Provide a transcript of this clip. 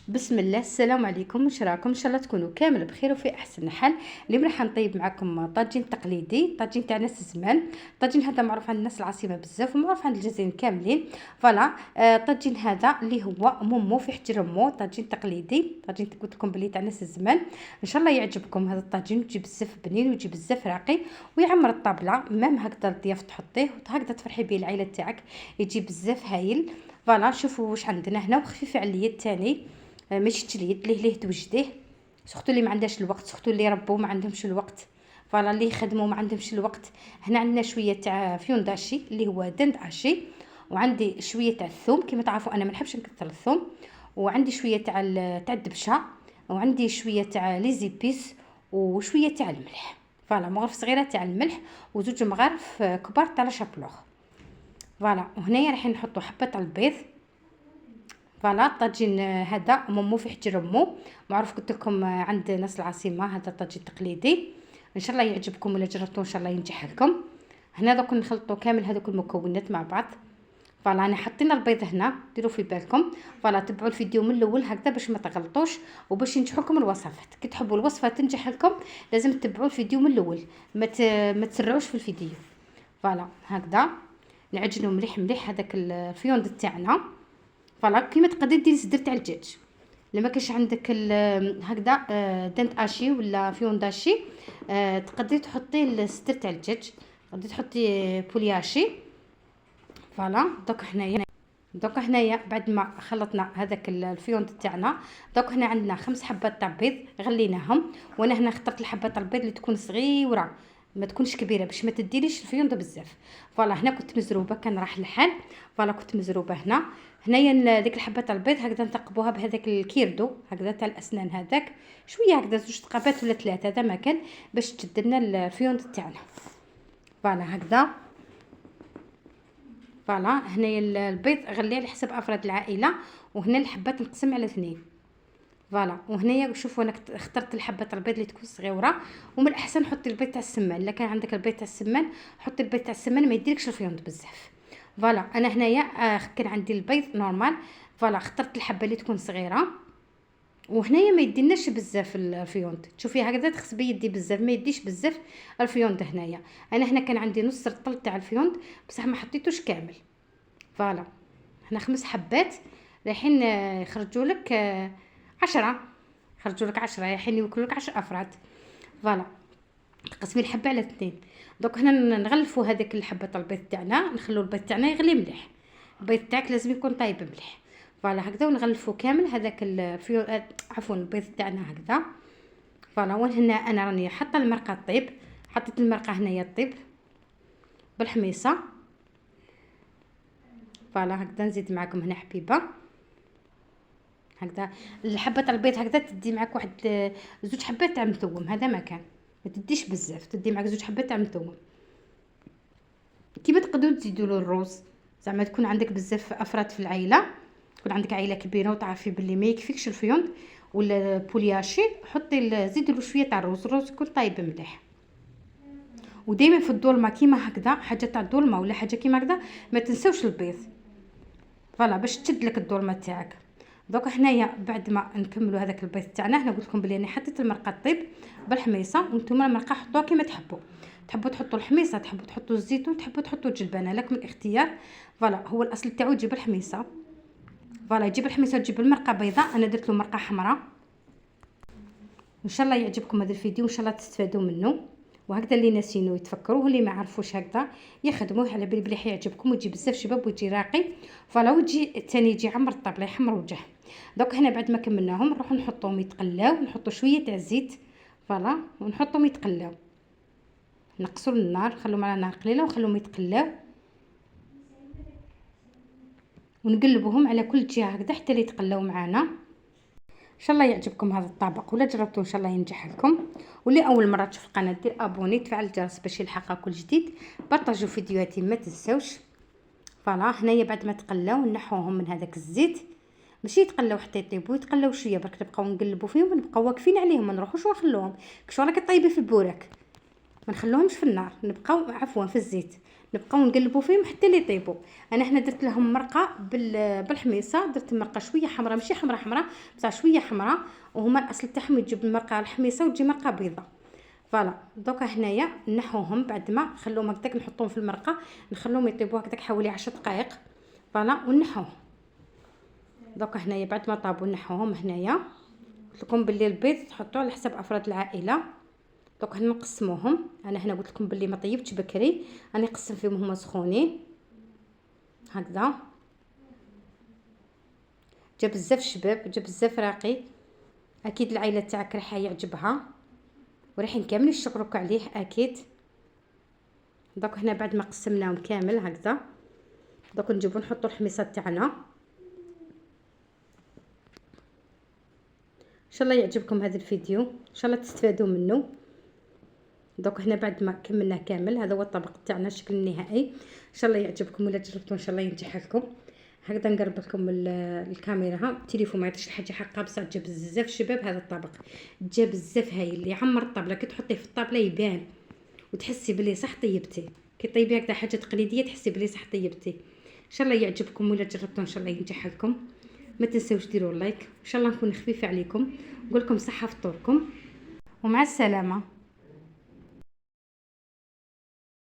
بسم الله، السلام عليكم. واش راكم؟ ان شاء الله تكونوا كامل بخير وفي احسن حال. اليوم راح نطيب معكم طاجين تقليدي، طاجين تاع ناس الزمان. الطاجين هذا معروف عند الناس العاصمه بزاف ومعروف عند الجزائريين كاملين. فوالا الطاجين هذا اللي هو مومو في حجر مو، طاجين تقليدي، طاجين قلت لكم بلي تاع ناس الزمان. ان شاء الله يعجبكم هذا الطاجين، ويجي بزاف بنين ويجي بزاف راقي ويعمر الطابله. مام هكذا الضياف تحطيه وهكذا تفرحي به العائله تاعك، يجي بزاف هايل. فوالا شوفوا واش عندنا هنا، وخفيف على اليد تاني، ماشي تليد ليه توجديه. سختو اللي ما عندهاش الوقت، سختو اللي ربوا ما عندهمش الوقت، فوالا اللي يخدموا ما عندهمش الوقت. هنا عندنا شويه تاع فيونداشي اللي هو دند عشي، وعندي شويه تاع الثوم. كما تعرفوا انا ما نحبش نكثر الثوم، وعندي شويه تاع الدبشه، وعندي شويه تاع لي زيبيس، وشويه تاع الملح. فوالا مغرف صغيره تاع الملح، وزوج مغارف كبار تاع لاشابلوغ. فوالا وهنايا راح نحطوا حبه البيض. فوالا الطاجين هذا مومو في حجر مو، معروف قلت لكم عند ناس العاصمه. هذا طاجين تقليدي، ان شاء الله يعجبكم ولا جربتوه ان شاء الله ينجح لكم. هنا دوك نخلطوا كامل هذوك المكونات مع بعض. فوالا انا حطينا البيض هنا، ديروا في بالكم. فوالا تبعوا الفيديو من الاول هكذا باش ما تغلطوش وباش ينجحوا لكم الوصفات. كي تحبوا الوصفه تنجح لكم لازم تتبعوا الفيديو من الاول، ما تسرعوش في الفيديو. فوالا هكذا نعجنوا مليح مليح هذاك الفيوند تاعنا. فوالا كيما تقدري ديري صدر تاع الدجاج. لما كاش عندك هكذا دنت اشي ولا فيونداشي، تقدري تحطي الصدر تاع الدجاج، تقدري تحطي بولياشي. فوالا دوك هنايا بعد ما خلطنا هذاك الفيوند تاعنا، دوك هنا عندنا 5 حبات تاع بيض غليناهم. وانا هنا اخترت الحبات البيض اللي تكون صغيره، ما تكونش كبيره باش ما تديليش الفيوند بزاف. فوالا هنا كنت مزروبه، كان راح الحال. فوالا كنت مزروبه هنايا ديك الحبات البيض هكذا نثقبوها بهذاك الكيردو هكذا تاع الاسنان هذاك، شويه هكذا 2 ثقبات ولا 3، هذا ما كان باش تشد لنا الفيوند تاعنا. فوالا هكذا. فوالا هنايا البيض غليه على حسب افراد العائله، وهنا الحبات نقسم على 2. فوالا وهنايا شوفوا انا اخترت الحبه البيض اللي تكون صغيره، ومن الاحسن حطي البيض تاع السمان. الا كان عندك البيض تاع السمان حطي البيض تاع السمان، ما يديركش الفيوند بزاف. فوالا انا هنايا كان عندي البيض نورمال. فوالا اخترت الحبه اللي تكون صغيره، وهنايا ما يديناش بزاف الفيوند. تشوفي هكذا تخصبي يدي بزاف، ما يديش بزاف الفيوند. هنايا انا هنا كان عندي نص رطل تاع الفيوند بصح ما حطيتوش كامل. فوالا هنا 5 حبات رايحين يخرجوا لك 10، يخرجوا لك 10، رايحين يوكلوا لك 10 افراد. فوالا قسمي الحبه على 2. دوك هنا نغلفوا هذيك الحبه البيض تاعنا، نخلو البيض تاعنا يغلي مليح. البيض تاعك لازم يكون طايب مليح. فوالا هكذا ونغلفوا كامل هذاك عفوا البيض تاعنا هكذا. فوالا وهنا انا راني حاطه المرقه طيب، حطيت المرقه هنايا طيب بالحميصه. فوالا هكذا نزيد معكم هنا حبيبه هكذا. الحبه البيض هكذا تدي معك واحد 2 حبات تاع مثوم، هذا ما كان ما تديش بزاف، تدي معك 2 حبات تاع مثوم. كيما تقدروا تزيدوا له الروز، زعما تكون عندك بزاف افراد في العائله، تكون عندك عائله كبيره وتعرفي باللي ما يكفيكش الفيوند ولا بولياشي، حطي زيدي له شويه تاع الروز يكون طايب مليح. ودائما في الظلمه كيما هكذا، حاجه تاع الظلمه ولا حاجه كيما هكذا ما تنساوش البيض. فوالا باش تشد لك الظلمه تاعك. دوك هنايا بعد ما نكملوا هذاك البيض تاعنا، هنا قلت لكم بلي انا حطيت المرقه طيب بالحميصه، وانتم المرقه حطوها كيما تحبوا. تحبوا تحطوا الحميصه، تحبوا تحطوا الزيتون، تحبوا تحطوا الجلبانه، لكم الاختيار. فوالا هو الاصل تاعو يجيب الحميصه. فوالا يجيب الحميصه وتجيب المرقه بيضاء، انا درت له مرقه حمراء. ان شاء الله يعجبكم هذا الفيديو، ان شاء الله تستفادوا منه. وهكذا اللي ناسينو يتفكروا، اللي ما عرفوش هكذا يخدموه، على بالي بلي حيعجبكم ويجي بزاف شباب ويجي راقي. فوالا ويجي الثاني يجي عمر الطابله يحمر وجهه. دوك هنا بعد ما كملناهم نروحوا نحطوهم يتقلاو، نحطوا شويه تاع الزيت. فوالا ونحطوهم يتقلاو، نقصوا النار، نخلوهم على نار قليله ونخلوهم يتقلاو، ونقلبوهم على كل جهه هكذا حتى يتقلاو معانا. ان شاء الله يعجبكم هذا الطبق، ولا جربتوه ان شاء الله ينجح لكم. واللي اول مره تشوف القناه دير ابوني، تفعل الجرس باش يلحقها كل جديد، بارطاجوا فيديوهاتي ما تنساوش. فوالا هنايا بعد ما تقلاو نحوهم من هذاك الزيت، ماشي يتقلاو حتى يطيبوا، يتقلاو شويه برك نبقاو نقلبوا فيهم ونبقاو واقفين عليهم، ما نروحوش ونخلوهم كشغل راكي طيبي في البوراك. ما نخلوهمش في النار، نبقاو عفوا في الزيت، نبقاو نقلبوا فيهم حتى اللي يطيبوا. انا هنا درت لهم مرقه بالحميصه، درت مرقه شويه حمراء، ماشي حمراء بصح شويه حمراء، وهما الاصل تاعهم يجيب المرقه الحميصه وتجي مرقه بيضاء. فوالا دوكا هنايا نحوهم بعد ما نخلوهم هكذاك، نحطوهم في المرقه، نخلوهم يطيبوا هكذاك حوالي 10 دقائق. فوالا ونحوهم. دوكا هنايا بعد ما طابوا نحوهم. هنايا قلت لكم باللي البيض تحطوه على حسب افراد العائله. دوك هنا نقسموهم. انا هنا قلت لكم باللي ما طيبتش بكري، راني نقسم فيهم هما سخونين هكذا. جا بزاف شباب، جا بزاف راقي، اكيد العائله تاعك راح يعجبها ورايحين كامل يشكروك عليه اكيد. دوك هنا بعد ما قسمناهم كامل هكذا، دوك نجيبو نحطو الحميصات تاعنا. ان شاء الله يعجبكم هذا الفيديو، ان شاء الله تستفادوا منه. دوك هنا بعد ما كملناه كامل، هذا هو الطبق تاعنا الشكل النهائي. ان شاء الله يعجبكم، ولا جربتوا ان شاء الله ينجح لكم. هكذا نقرب لكم الكاميرا. ها التليفون ما يعطيش الحاجه حقها، بصح جا بزاف شباب هذا الطبق، جا بزاف هايل اللي يعمر الطابله. كي تحطيه في الطابله يبان وتحسي بلي صح طيبتي. كي طيبي هكذا حاجه تقليديه تحسي بلي صح طيبتي. ان شاء الله يعجبكم، ولا جربتوا ان شاء الله ينجح لكم. ما تنسوش ديروا لايك، ان شاء الله نكون خفيفه عليكم، نقول لكم صحه فطوركم ومع السلامه.